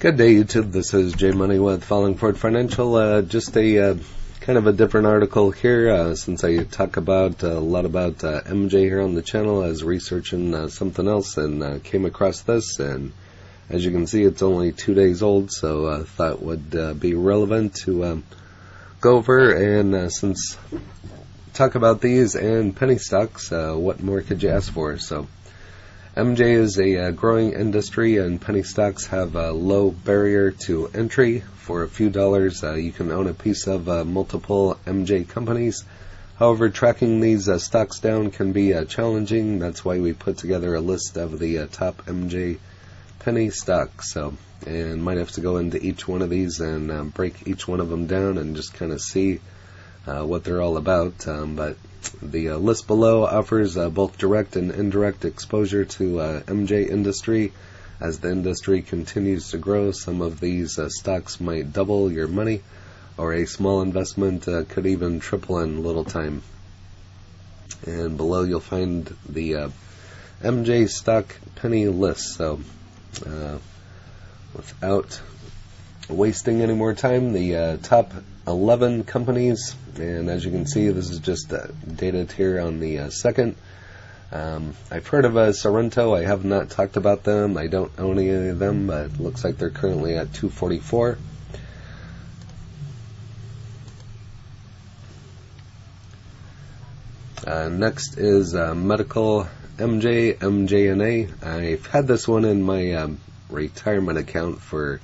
Good day, YouTube. This is Jay Money with Falling Forward Financial. Just a kind of a different article here, since I talk about a lot about MJ here on the channel. I was researching something else and came across this, and as you can see, it's only 2 days old, so I thought would be relevant to go over. And since talk about these and penny stocks, what more could you ask for? So MJ is a growing industry, and penny stocks have a low barrier to entry. For a few dollars, you can own a piece of multiple MJ companies. However, tracking these stocks down can be challenging. That's why we put together a list of the top MJ penny stocks. And might have to go into each one of these and break each one of them down and just kind of see what they're all about. But the list below offers both direct and indirect exposure to MJ industry. As the industry continues to grow, some of these stocks might double your money, or a small investment could even triple in little time. And below you'll find the MJ stock penny list. So without wasting any more time, the top 11 companies, and as you can see, this is just dated here on the 2nd. I've heard of Sorrento. I have not talked about them. I don't own any of them, but it looks like they're currently at 244. Next is Medical MJ, MJNA. I've had this one in my retirement account for,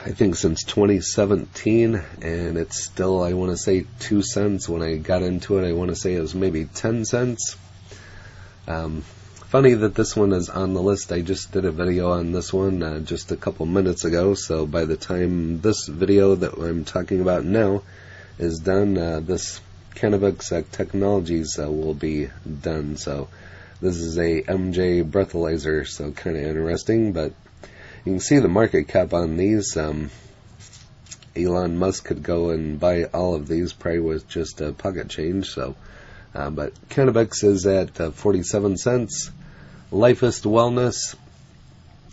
I think, since 2017, and it's still, I want to say, 2 cents. When I got into it, I want to say it was maybe 10 cents. Funny that this one is on the list. I just did a video on this one just a couple minutes ago, so by the time this video that I'm talking about now is done, this Cannabis Technologies will be done. So this is a MJ breathalyzer, so kind of interesting, but you can see the market cap on these. Elon Musk could go and buy all of these probably with just a pocket change. So, but Cannabis is at 47 cents. Lifest Wellness,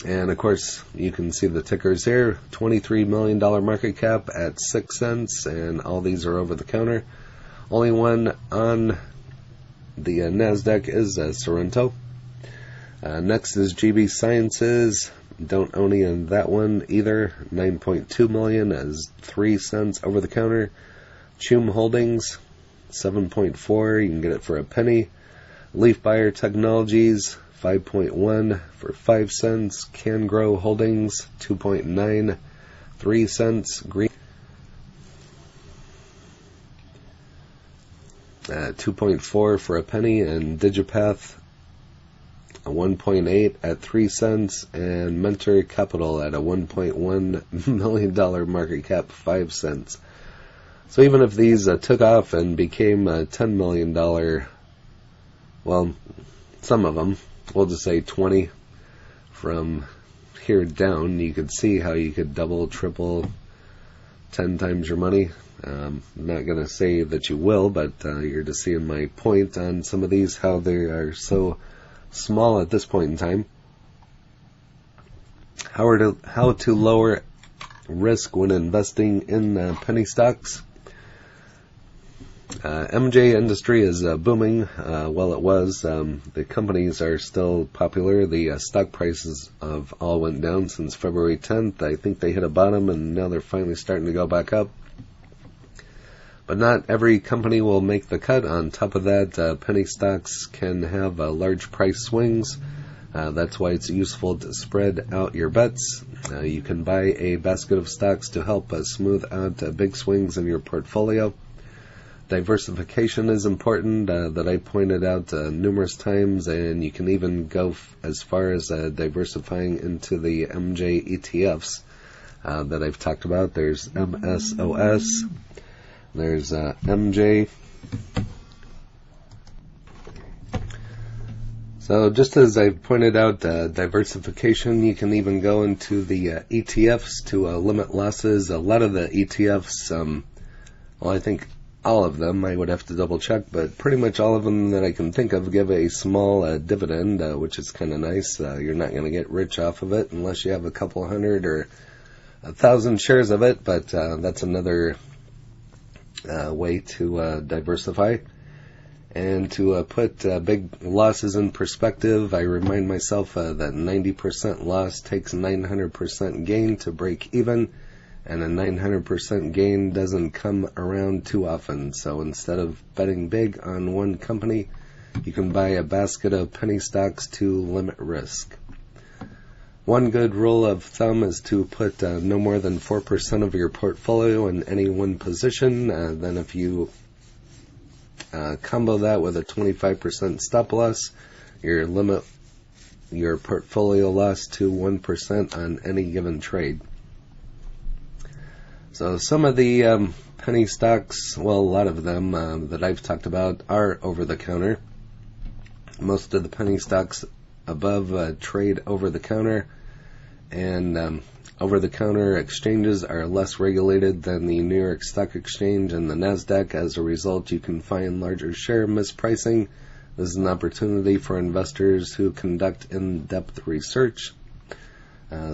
and of course you can see the tickers here. $23 million market cap at 6 cents, and all these are over the counter. Only one on the NASDAQ is Sorrento. Next is GB Sciences. Don't own any of that one either. 9.2 million as 3 cents over the counter. Chum Holdings, 7.4. You can get it for a penny. Leaf Buyer Technologies, 5.1 for 5 cents. Can Grow Holdings, 2.9, 3 cents. Green, 2.4 for a penny, and Digipath, 1.8 at 3 cents, and Mentor Capital at a $1.1 million market cap, 5 cents. So even if these took off and became $10 million, well, some of them, we'll just say 20 from here down, you could see how you could double, triple, 10 times your money. I'm not going to say that you will, but you're just seeing my point on some of these, how they are so small at this point in time. How to lower risk when investing in penny stocks. MJ industry is booming. Well, it was. The companies are still popular. The stock prices have all went down since February 10th. I think they hit a bottom, and now they're finally starting to go back up. But not every company will make the cut. On top of that, penny stocks can have large price swings. That's why it's useful to spread out your bets. You can buy a basket of stocks to help smooth out big swings in your portfolio. Diversification is important, that I pointed out numerous times, and you can even go as far as diversifying into the MJ ETFs that I've talked about. There's MSOS. There's MJ. So just as I've pointed out, diversification, you can even go into the ETFs to limit losses. A lot of the ETFs, well, I think all of them. I would have to double check, but pretty much all of them that I can think of give a small dividend, which is kind of nice. You're not going to get rich off of it unless you have a couple hundred or 1,000 shares of it, but that's another way to diversify. And to put big losses in perspective, I remind myself that 90% loss takes 900% gain to break even, and a 900% gain doesn't come around too often. So instead of betting big on one company, you can buy a basket of penny stocks to limit risk. One good rule of thumb is to put no more than 4% of your portfolio in any one position. Then if you combo that with a 25% stop loss, you limit your portfolio loss to 1% on any given trade. So some of the penny stocks, well, a lot of them that I've talked about are over-the-counter. Most of the penny stocks above trade over-the-counter, and over-the-counter exchanges are less regulated than the New York Stock Exchange and the NASDAQ. As a result, you can find larger share mispricing. This is an opportunity for investors who conduct in-depth research.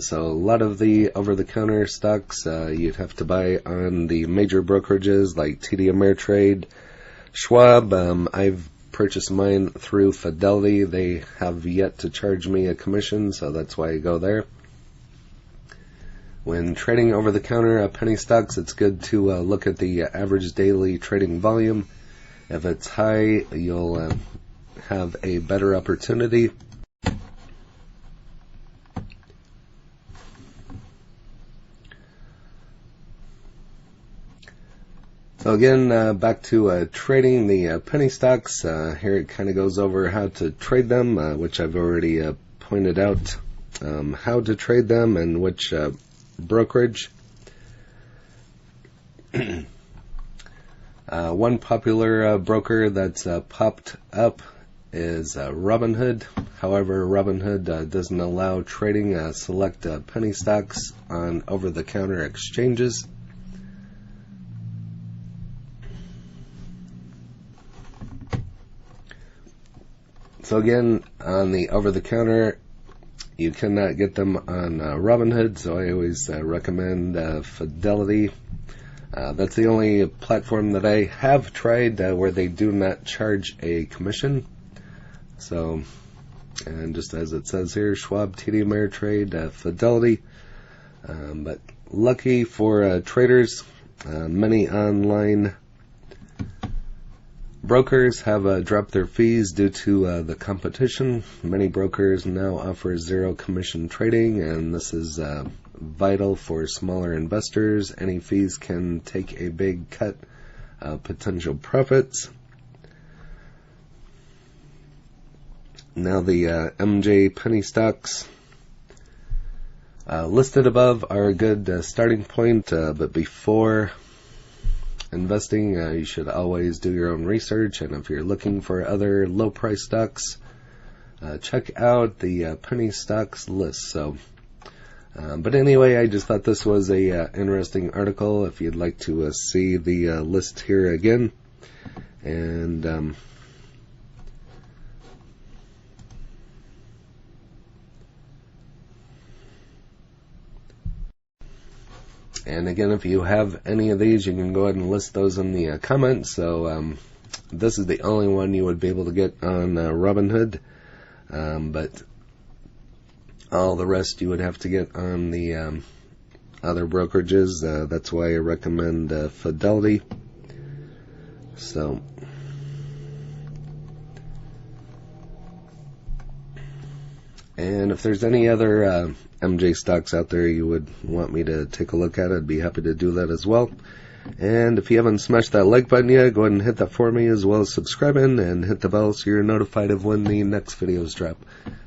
So a lot of the over-the-counter stocks you'd have to buy on the major brokerages like TD Ameritrade, Schwab. I've purchased mine through Fidelity. They have yet to charge me a commission, so that's why I go there. When trading over-the-counter penny stocks, it's good to look at the average daily trading volume. If it's high, you'll have a better opportunity. So again, back to trading the penny stocks. Here it kind of goes over how to trade them, which I've already pointed out how to trade them and which brokerage. One popular broker that's popped up is Robinhood. However, Robinhood doesn't allow trading select penny stocks on over-the-counter exchanges. So again, on the over-the-counter, you cannot get them on Robinhood, so I always recommend Fidelity. That's the only platform that I have tried where they do not charge a commission. So, and just as it says here, Schwab, TD Ameritrade, Fidelity. But lucky for traders, many online brokers have dropped their fees due to the competition. Many brokers now offer zero commission trading, and this is vital for smaller investors. Any fees can take a big cut of potential profits. Now the MJ penny stocks listed above are a good starting point, but before investing, you should always do your own research, and if you're looking for other low price stocks, check out the penny stocks list. But anyway, I just thought this was a interesting article. If you'd like to see the list here again, and again, if you have any of these, you can go ahead and list those in the comments. So this is the only one you would be able to get on Robinhood, but all the rest you would have to get on the other brokerages. That's why I recommend Fidelity. So, and if there's any other MJ stocks out there you would want me to take a look at, I'd be happy to do that as well. And if you haven't smashed that like button yet, go ahead and hit that for me, as well as subscribing and hit the bell so you're notified of when the next videos drop.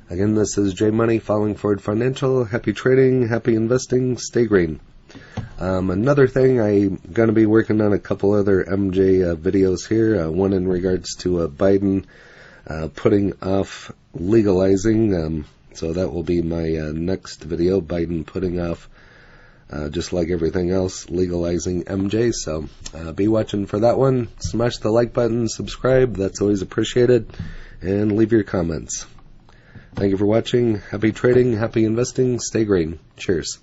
Again, this is J Money, Falling Forward Financial. Happy trading, happy investing, stay green. Another thing, I'm going to be working on a couple other MJ videos here. One in regards to Biden putting off legalizing. So that will be my next video, Biden putting off just like everything else, legalizing MJ. So be watching for that one. Smash the like button, subscribe, that's always appreciated, and leave your comments. Thank you for watching. Happy trading, happy investing, stay green. Cheers.